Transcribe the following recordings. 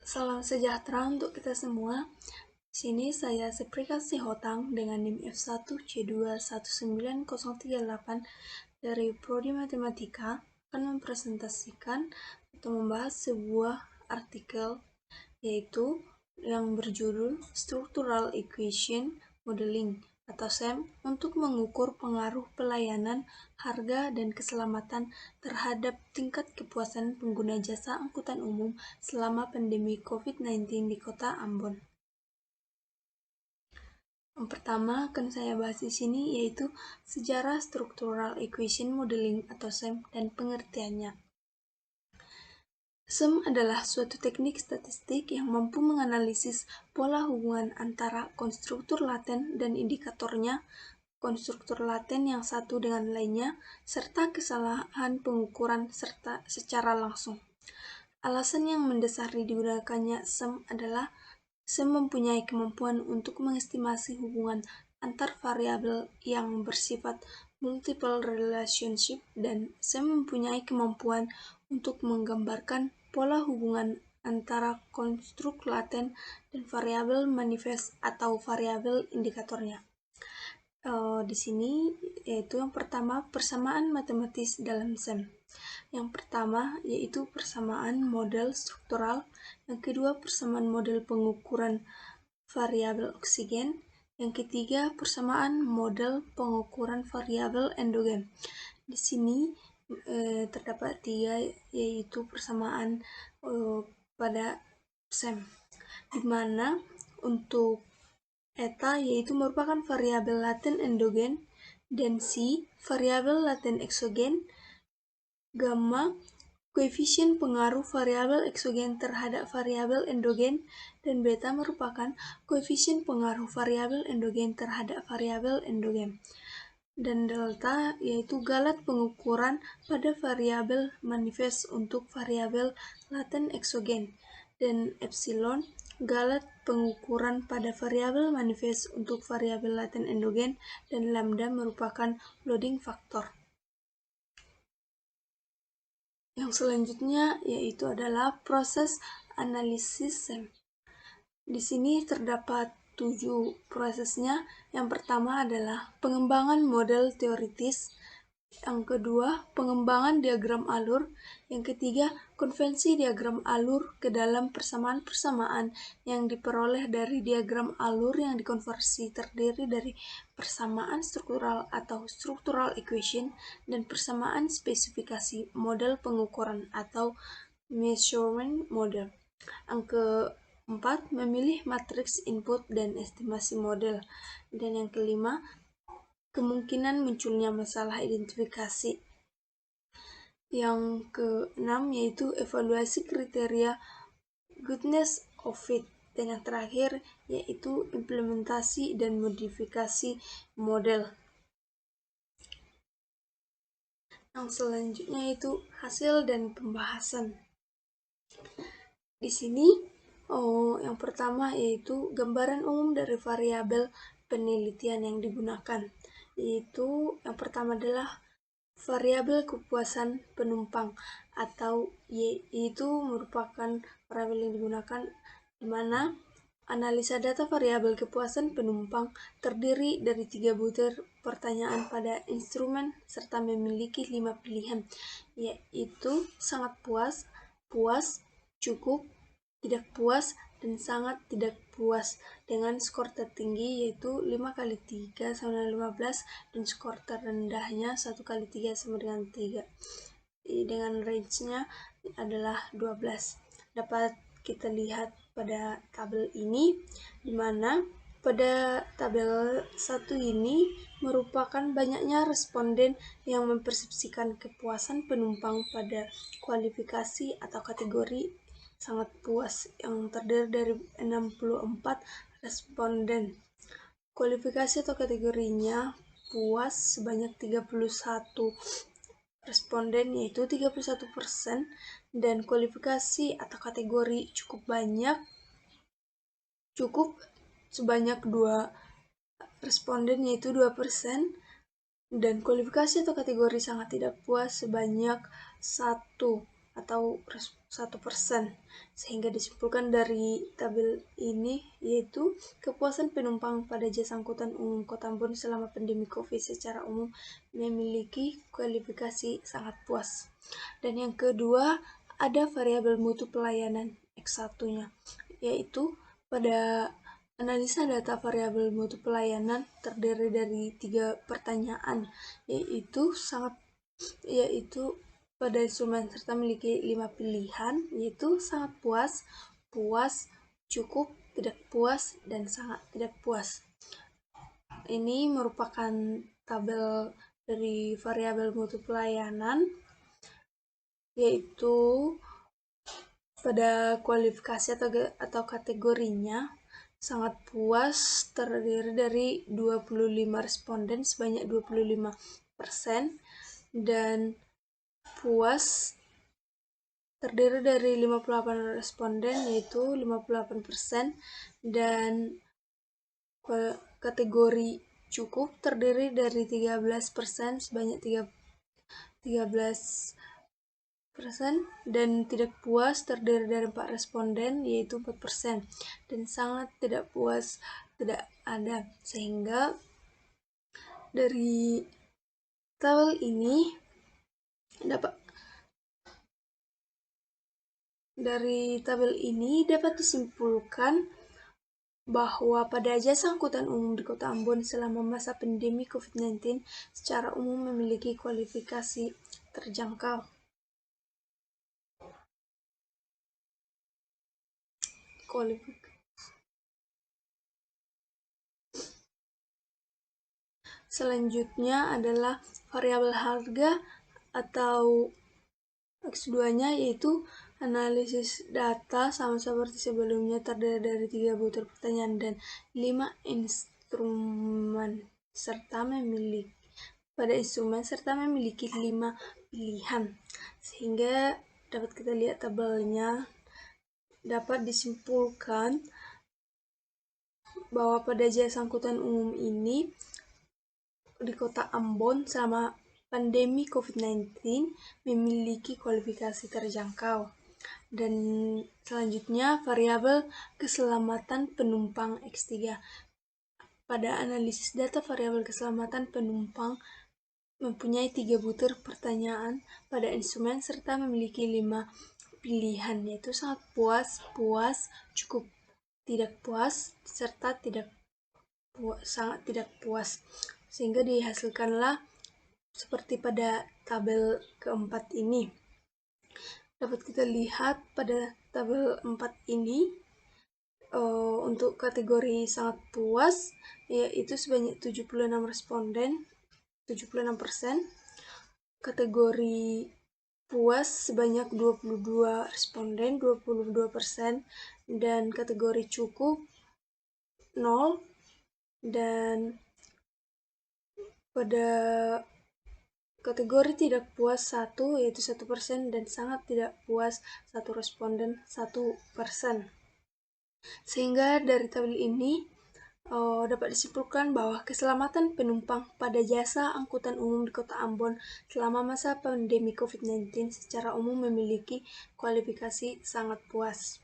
Salam sejahtera untuk kita semua. Di sini saya Seprika Sihotang dengan NIM F1C2190038 dari Prodi Matematika akan mempresentasikan atau membahas sebuah artikel yaitu yang berjudul Structural Equation Modeling atau SEM untuk mengukur pengaruh pelayanan, harga, dan keselamatan terhadap tingkat kepuasan pengguna jasa angkutan umum selama pandemi COVID-19 di Kota Ambon. Yang pertama akan saya bahas di sini yaitu sejarah Structural Equation Modeling atau SEM dan pengertiannya. SEM adalah suatu teknik statistik yang mampu menganalisis pola hubungan antara konstruktur laten dan indikatornya, konstruktur laten yang satu dengan lainnya, serta kesalahan pengukuran secara langsung. Alasan yang mendasari digunakannya SEM adalah SEM mempunyai kemampuan untuk mengestimasi hubungan antar variabel yang bersifat multiple relationship, dan SEM mempunyai kemampuan untuk menggambarkan pola hubungan antara konstruk laten dan variabel manifest atau variabel indikatornya. Di sini yaitu yang pertama persamaan matematis dalam SEM. Yang pertama yaitu persamaan model struktural, yang kedua persamaan model pengukuran variabel oksigen, yang ketiga persamaan model pengukuran variabel endogen. Di sini terdapat tiga yaitu persamaan pada SEM, di mana untuk eta yaitu merupakan variabel laten endogen, dan C variabel laten eksogen, gamma koefisien pengaruh variabel eksogen terhadap variabel endogen, dan beta merupakan koefisien pengaruh variabel endogen terhadap variabel endogen. Dan delta yaitu galat pengukuran pada variabel manifest untuk variabel laten eksogen, dan epsilon galat pengukuran pada variabel manifest untuk variabel laten endogen, dan lambda merupakan loading factor. Yang selanjutnya yaitu adalah proses analisis SEM. Di sini terdapat 7 prosesnya. Yang pertama adalah pengembangan model teoritis, yang kedua pengembangan diagram alur, yang ketiga konvensi diagram alur ke dalam persamaan-persamaan yang diperoleh dari diagram alur yang dikonversi terdiri dari persamaan struktural atau structural equation dan persamaan spesifikasi model pengukuran atau measurement model. Yang keempat, memilih matriks input dan estimasi model. Dan yang kelima, kemungkinan munculnya masalah identifikasi. Yang keenam yaitu evaluasi kriteria goodness of fit. Dan yang terakhir yaitu implementasi dan modifikasi model. Yang selanjutnya itu hasil dan pembahasan. Di sini yang pertama yaitu gambaran umum dari variabel penelitian yang digunakan. Yaitu yang pertama adalah variabel kepuasan penumpang atau Y, itu merupakan variabel yang digunakan di mana analisa data variabel kepuasan penumpang terdiri dari 3 butir pertanyaan pada instrumen serta memiliki 5 pilihan, yaitu sangat puas, puas, cukup, tidak puas, dan sangat tidak puas, dengan skor tertinggi yaitu 5x3 sama dengan 15 dan skor terendahnya 1x3 sama dengan 3. Dengan range-nya adalah 12. Dapat kita lihat pada tabel ini, di mana pada tabel 1 ini merupakan banyaknya responden yang mempersepsikan kepuasan penumpang pada kualifikasi atau kategori sangat puas yang terdiri dari 64 responden. Kualifikasi atau kategorinya puas sebanyak 31 responden yaitu 31%, dan kualifikasi atau kategori cukup sebanyak 2 responden yaitu 2%, dan kualifikasi atau kategori sangat tidak puas sebanyak 1 atau 1%. Sehingga disimpulkan dari tabel ini yaitu kepuasan penumpang pada jasa angkutan umum Kota Ambon selama pandemi COVID secara umum memiliki kualifikasi sangat puas. Dan yang kedua, ada variabel mutu pelayanan X1-nya, yaitu pada analisa data variabel mutu pelayanan terdiri dari 3 pertanyaan, yaitu pada instrumen serta memiliki 5 pilihan, yaitu sangat puas, puas, cukup, tidak puas, dan sangat tidak puas. Ini merupakan tabel dari variabel mutu pelayanan, yaitu pada kualifikasi atau kategorinya. Sangat puas terdiri dari 25 responden sebanyak 25%, dan puas terdiri dari 58 responden yaitu 58%, dan kategori cukup terdiri dari 13% sebanyak 13%, dan tidak puas terdiri dari 4 responden yaitu 4%, dan sangat tidak puas tidak ada. Sehingga dari tabel ini dapat disimpulkan bahwa pada jasa angkutan umum di Kota Ambon selama masa pandemi COVID-19 secara umum memiliki kualifikasi terjangkau. Selanjutnya adalah variabel harga atau X2-nya, yaitu analisis data sama seperti sebelumnya terdiri dari 3 butir pertanyaan dan 5 instrumen serta memiliki 5 pilihan. Sehingga dapat kita lihat tabelnya, dapat disimpulkan bahwa pada jasa angkutan umum ini di Kota Ambon selama pandemi COVID-19 memiliki kualifikasi terjangkau. Dan selanjutnya variabel keselamatan penumpang X3. Pada analisis data variabel keselamatan penumpang mempunyai 3 butir pertanyaan pada instrumen serta memiliki 5 pilihan, yaitu sangat puas, puas, cukup, tidak puas, serta sangat tidak puas. Sehingga dihasilkanlah seperti pada tabel keempat ini. Dapat kita lihat pada tabel 4 ini untuk kategori sangat puas yaitu sebanyak 76 responden, 76%. Kategori puas sebanyak 22 responden, 22%, dan kategori cukup 0, dan pada kategori tidak puas 1 yaitu 1%, dan sangat tidak puas 1 responden 1%. Sehingga dari tabel ini dapat disimpulkan bahwa keselamatan penumpang pada jasa angkutan umum di Kota Ambon selama masa pandemi COVID-19 secara umum memiliki kualifikasi sangat puas.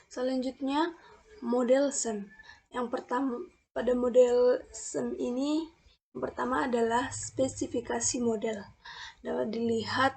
Selanjutnya, model SEM. Yang pertama, pada model SEM ini, yang pertama adalah spesifikasi model. Dapat dilihat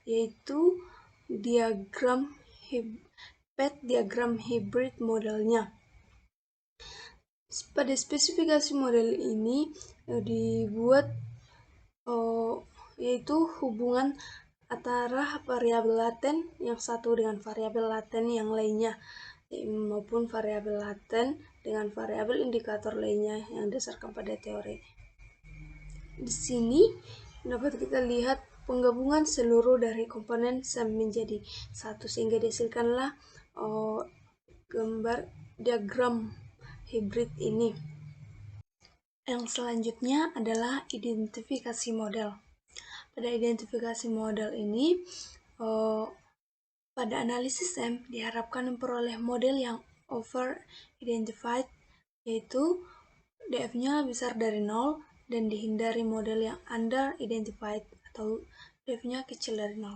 yaitu diagram hybrid modelnya. Pada spesifikasi model ini dibuat yaitu hubungan antara variabel laten yang satu dengan variabel laten yang lainnya, maupun variabel laten dengan variabel indikator lainnya yang didasarkan pada teori. Di sini dapat kita lihat penggabungan seluruh dari komponen SEM menjadi satu, sehingga dihasilkanlah gambar diagram hybrid ini. Yang selanjutnya adalah identifikasi model. Pada identifikasi model ini, pada analisis SEM diharapkan memperoleh model yang over-identified, yaitu DF-nya besar dari 0, dan dihindari model yang under-identified atau F-nya kecil dari 0.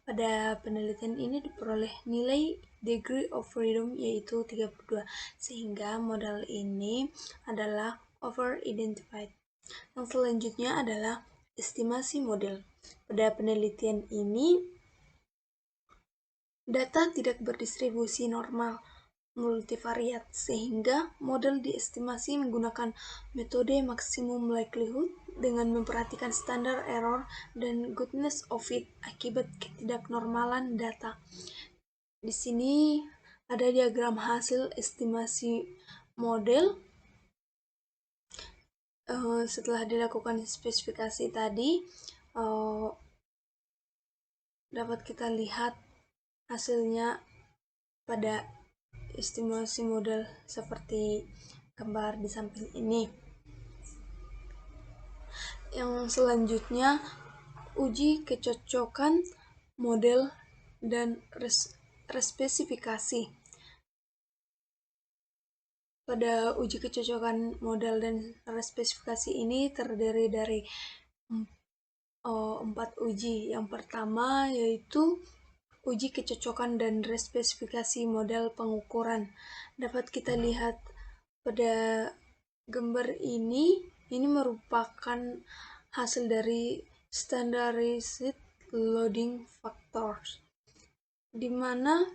Pada penelitian ini diperoleh nilai degree of freedom yaitu 32, sehingga model ini adalah over-identified. Yang selanjutnya adalah estimasi model. Pada penelitian ini, data tidak berdistribusi normal multivariat, sehingga model diestimasi menggunakan metode maksimum likelihood dengan memperhatikan standar error dan goodness of fit akibat ketidaknormalan data. Di sini ada diagram hasil estimasi model. Setelah dilakukan spesifikasi tadi, dapat kita lihat hasilnya pada estimasi model seperti gambar di samping ini. Yang selanjutnya, uji kecocokan model dan respesifikasi. Pada uji kecocokan model dan respesifikasi ini terdiri dari 4 uji. Yang pertama yaitu uji kecocokan dan respesifikasi model pengukuran. Dapat kita lihat pada gambar ini merupakan hasil dari standardized loading factors, di mana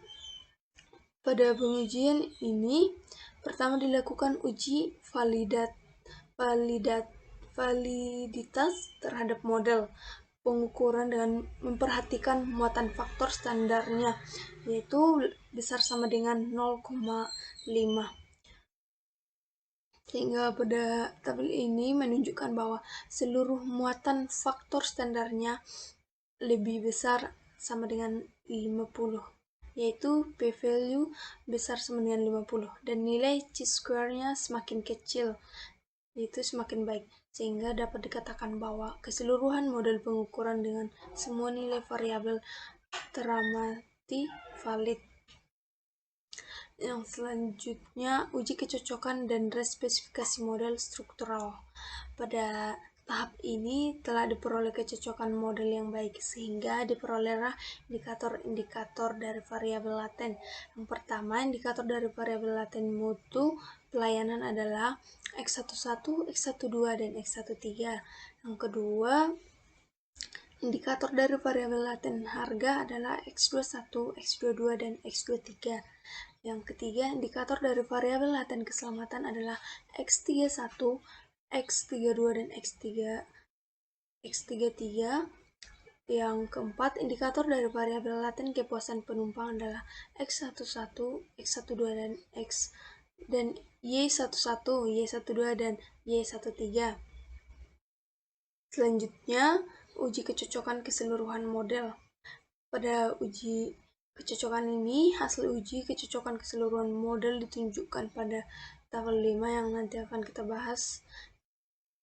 pada pengujian ini pertama dilakukan uji validitas terhadap model pengukuran dengan memperhatikan muatan faktor standarnya, yaitu besar sama dengan 0,5. Sehingga pada tabel ini menunjukkan bahwa seluruh muatan faktor standarnya lebih besar sama dengan 50, yaitu p-value besar sama dengan 50, dan nilai chi-square-nya semakin kecil, yaitu semakin baik, sehingga dapat dikatakan bahwa keseluruhan model pengukuran dengan semua nilai variabel teramati valid. Yang selanjutnya, uji kecocokan dan respesifikasi model struktural. Pada tahap ini telah diperoleh kecocokan model yang baik, sehingga diperolehlah indikator-indikator dari variabel laten. Yang pertama, indikator dari variabel laten mutu pelayanan adalah X11, X12, dan X13. Yang kedua, indikator dari variabel laten harga adalah X21, X22, dan X23. Yang ketiga, indikator dari variabel laten keselamatan adalah X31, X32, dan X33. Yang keempat, indikator dari variabel laten kepuasan penumpang adalah X11, X12, dan Y11, Y12, dan Y13. Selanjutnya, uji kecocokan keseluruhan model. Pada uji kecocokan ini, hasil uji kecocokan keseluruhan model ditunjukkan pada tabel 5 yang nanti akan kita bahas,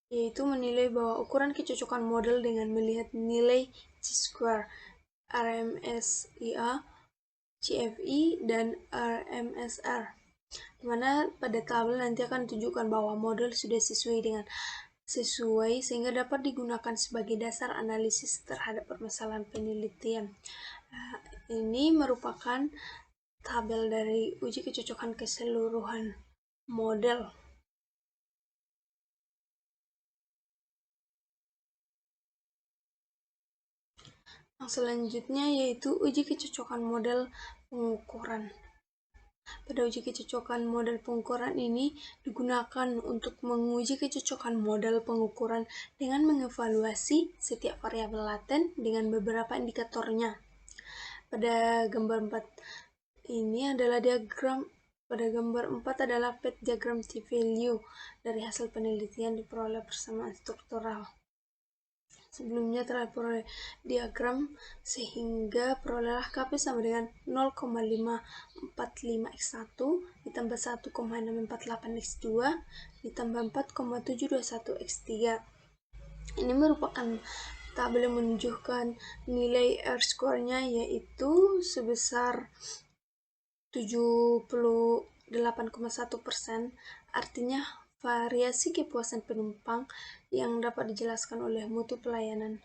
yaitu menilai bahwa ukuran kecocokan model dengan melihat nilai chi-square, RMSIA, CFI, dan RMSR, dimana pada tabel nanti akan ditunjukkan bahwa model sudah sesuai sehingga dapat digunakan sebagai dasar analisis terhadap permasalahan penelitian. Ini merupakan tabel dari uji kecocokan keseluruhan model. Yang selanjutnya yaitu uji kecocokan model pengukuran. Pada uji kecocokan model pengukuran ini digunakan untuk menguji kecocokan model pengukuran dengan mengevaluasi setiap variabel laten dengan beberapa indikatornya. Pada gambar 4 ini adalah diagram. Pada gambar 4 adalah PET diagram t-value dari hasil penelitian diperoleh persamaan struktural. Sebelumnya telah diperoleh diagram sehingga perolehlah KP sama dengan 0,545x1 ditambah 1,648x2 ditambah 4,721x3. Ini merupakan tabel yang menunjukkan nilai R-score-nya yaitu sebesar 78,1%, artinya variasi kepuasan penumpang yang dapat dijelaskan oleh mutu pelayanan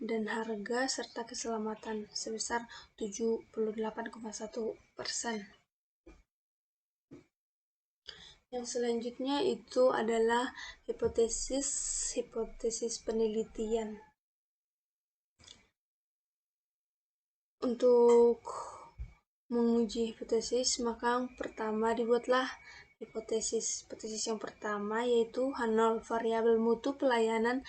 dan harga serta keselamatan sebesar 78,1%. Yang selanjutnya itu adalah hipotesis penelitian. Untuk menguji hipotesis, maka yang pertama dibuatlah hipotesis. Hipotesis yang pertama yaitu H0, variabel mutu pelayanan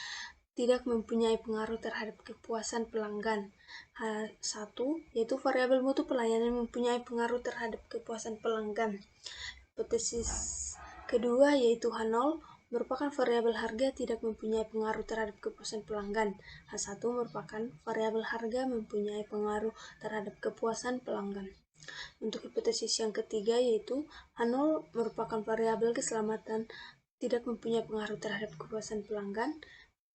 tidak mempunyai pengaruh terhadap kepuasan pelanggan. H1 yaitu variabel mutu pelayanan mempunyai pengaruh terhadap kepuasan pelanggan. Hipotesis kedua yaitu H0 merupakan variabel harga tidak mempunyai pengaruh terhadap kepuasan pelanggan. H1 merupakan variabel harga mempunyai pengaruh terhadap kepuasan pelanggan. Untuk hipotesis yang ketiga yaitu H0 merupakan variabel keselamatan tidak mempunyai pengaruh terhadap kepuasan pelanggan,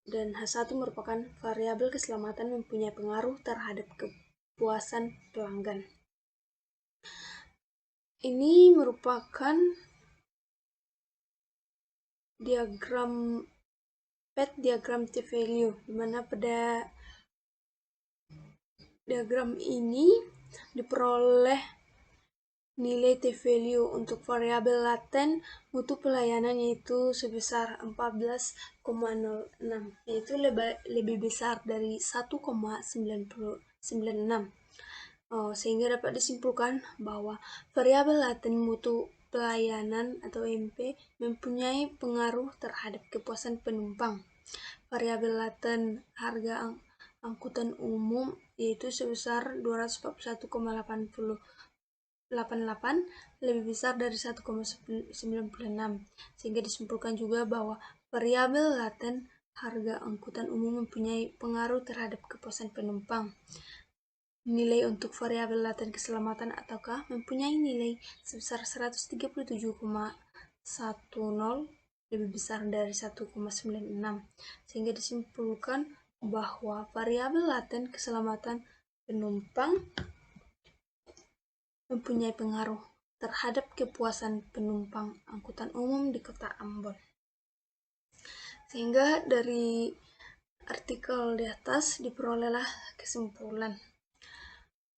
dan H1 merupakan variabel keselamatan mempunyai pengaruh terhadap kepuasan pelanggan. Ini merupakan diagram t-value, di mana pada diagram ini diperoleh nilai t-value untuk variabel laten mutu pelayanan yaitu sebesar 14,06, yaitu lebih besar dari 1,96. Sehingga dapat disimpulkan bahwa variabel laten mutu pelayanan atau MP mempunyai pengaruh terhadap kepuasan penumpang. Variabel laten harga angkutan umum yaitu sebesar 241,88 lebih besar dari 1,96, sehingga disimpulkan juga bahwa variabel laten harga angkutan umum mempunyai pengaruh terhadap kepuasan penumpang. Nilai untuk variabel laten keselamatan ataukah mempunyai nilai sebesar 137,10 lebih besar dari 1,96, sehingga disimpulkan bahwa variabel laten keselamatan penumpang mempunyai pengaruh terhadap kepuasan penumpang angkutan umum di Kota Ambon. Sehingga dari artikel di atas diperolehlah kesimpulan.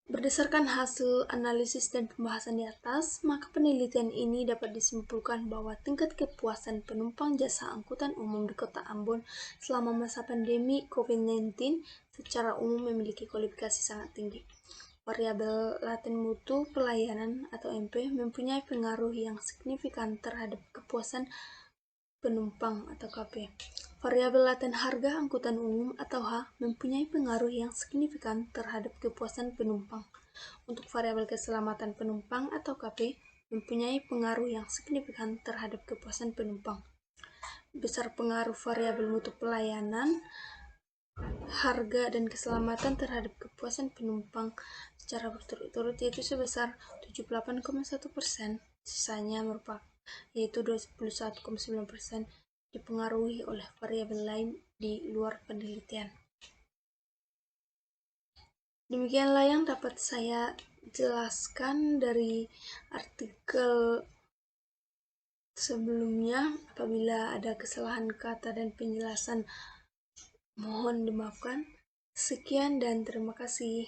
Berdasarkan hasil analisis dan pembahasan di atas, maka penelitian ini dapat disimpulkan bahwa tingkat kepuasan penumpang jasa angkutan umum di Kota Ambon selama masa pandemi COVID-19 secara umum memiliki kualifikasi sangat tinggi. Variabel laten mutu pelayanan atau MP mempunyai pengaruh yang signifikan terhadap kepuasan penumpang atau KP. Variabel laten harga angkutan umum atau H mempunyai pengaruh yang signifikan terhadap kepuasan penumpang. Untuk variabel keselamatan penumpang atau KP mempunyai pengaruh yang signifikan terhadap kepuasan penumpang. Besar pengaruh variabel mutu pelayanan, harga dan keselamatan terhadap kepuasan penumpang secara berturut-turut yaitu sebesar 78,1%, sisanya merupakan yaitu 21,9% dipengaruhi oleh variabel lain di luar penelitian. Demikianlah yang dapat saya jelaskan dari artikel sebelumnya. Apabila ada kesalahan kata dan penjelasan, mohon dimaafkan. Sekian dan terima kasih.